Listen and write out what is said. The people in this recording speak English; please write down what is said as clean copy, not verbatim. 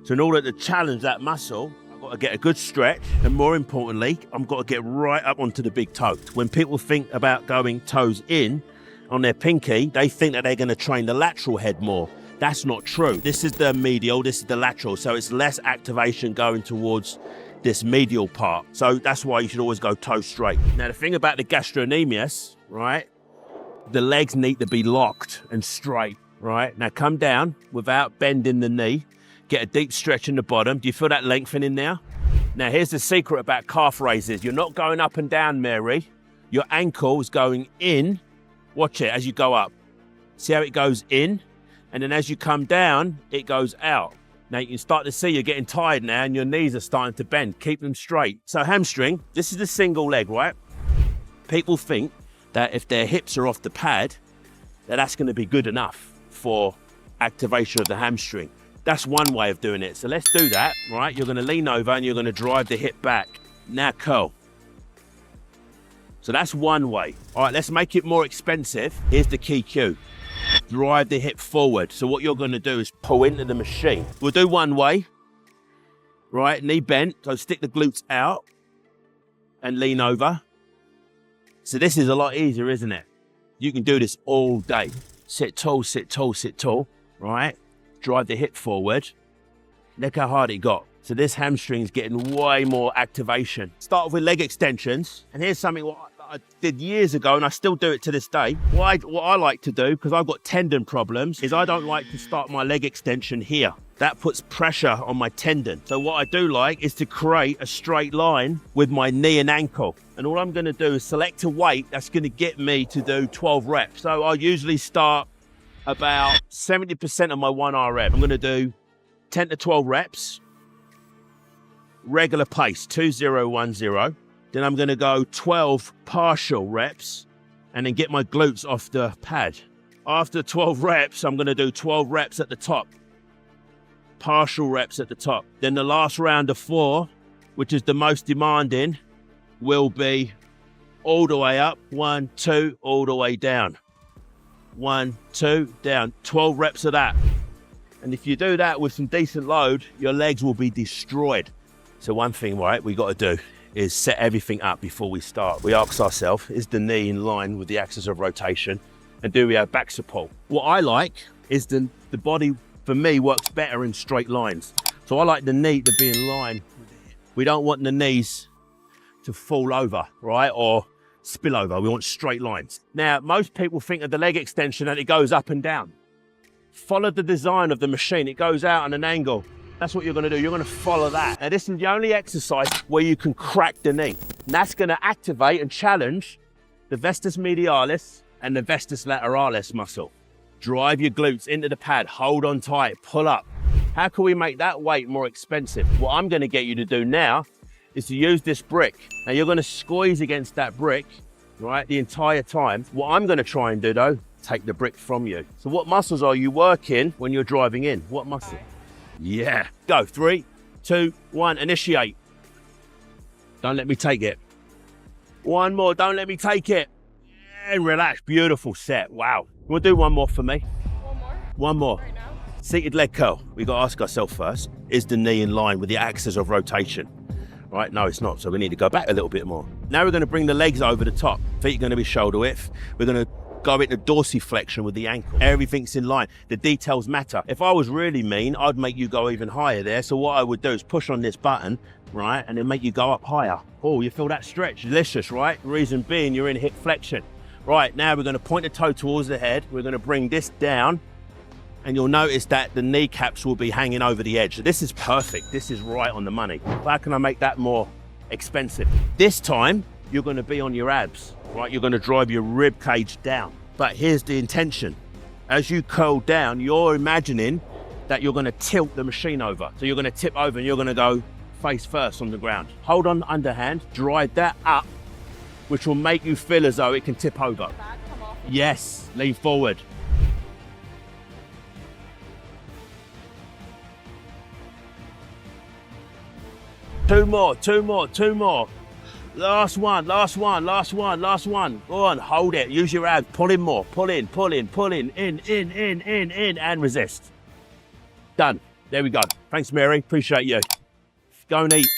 So in order to challenge that muscle, I've got to get a good stretch, and more importantly, I've got to get right up onto the big toe. When people think about going toes in on their pinky, they think that they're going to train the lateral head more. That's not true. This is the medial, this is the lateral, so it's less activation going towards this medial part. So that's why you should always go toe straight. Now the thing about the gastrocnemius, right, the legs need to be locked and straight, right? Now come down without bending the knee, get a deep stretch in the bottom. Do you feel that lengthening now? Now here's the secret about calf raises. You're not going up and down, Mary. Your ankle is going in. Watch it as you go up. See how it goes in? And then as you come down, it goes out. Now you can start to see you're getting tired now and your knees are starting to bend. Keep them straight. So hamstring, this is the single leg, right? People think that if their hips are off the pad, that's going to be good enough for activation of the hamstring. That's one way of doing it. So let's do that, right? You're going to lean over and you're going to drive the hip back. Now curl. So that's one way. All right, let's make it more expensive. Here's the key cue. Drive the hip forward. So what you're going to do is pull into the machine. We'll do one way, right? Knee bent. So stick the glutes out and lean over. So this is a lot easier, isn't it? You can do this all day. Sit tall, sit tall, sit tall, right? Drive the hip forward. Look how hard it got. So this hamstring's getting way more activation. Start off with leg extensions. And here's something what I did years ago, and I still do it to this day. What I like to do, because I've got tendon problems, is I don't like to start my leg extension here. That puts pressure on my tendon. So what I do like is to create a straight line with my knee and ankle. And all I'm gonna do is select a weight that's gonna get me to do 12 reps. So I usually start about 70% of my 1 RM. I'm gonna do 10 to 12 reps, regular pace, 2010. Then I'm gonna go 12 partial reps and then get my glutes off the pad. After 12 reps, I'm gonna do 12 reps at the top, partial reps at the top. Then the last round of 4, which is the most demanding, will be all the way up, 1, 2, all the way down. 1, 2, down, 12 reps of that. And if you do that with some decent load, your legs will be destroyed. So one thing, right, we got to do is set everything up before we start. We ask ourselves, is the knee in line with the axis of rotation? And do we have back support? What I like is the body, for me, works better in straight lines. So I like the knee to be in line. We don't want the knees to fall over, right? Or spill over. We want straight lines. Now, most people think of the leg extension and it goes up and down. Follow the design of the machine. It goes out on an angle. That's what you're gonna do. You're gonna follow that. Now, this is the only exercise where you can crack the knee. And that's gonna activate and challenge the vestus medialis and the vestus lateralis muscle. Drive your glutes into the pad, hold on tight, pull up. How can we make that weight more expensive? What I'm gonna get you to do now is to use this brick. Now you're gonna squeeze against that brick, right, the entire time. What I'm gonna try and do though, take the brick from you. So what muscles are you working when you're driving in? What muscle? Yeah, go, 3, 2, 1, initiate. Don't let me take it. One more, don't let me take it. And relax, beautiful set, wow. You wanna do one more for me? One more? One more. Right now? Seated leg curl. We gotta ask ourselves first, is the knee in line with the axis of rotation? Right, no, it's not, so we need to go back a little bit more. Now we're gonna bring the legs over the top. Feet are gonna be shoulder width. We're gonna go into dorsiflexion with the ankle. Everything's in line. The details matter. If I was really mean, I'd make you go even higher there. So what I would do is push on this button, right? And then make you go up higher. Oh, you feel that stretch? Delicious, right? Reason being, you're in hip flexion. Right, now we're gonna point the toe towards the head. We're gonna bring this down and you'll notice that the kneecaps will be hanging over the edge. This is perfect. This is right on the money. How can I make that more expensive? This time, you're gonna be on your abs, right? You're gonna drive your rib cage down. But here's the intention. As you curl down, you're imagining that you're gonna tilt the machine over. So you're gonna tip over and you're gonna go face first on the ground. Hold on the underhand, drive that up, which will make you feel as though it can tip over. Back, come off. Yes, lean forward. Two more, two more, two more. Last one, last one, last one, last one. Go on, hold it, use your abs, pull in more, pull in, pull in, pull in, and resist. Done. There we go. Thanks, Mary. Appreciate you. Go and eat.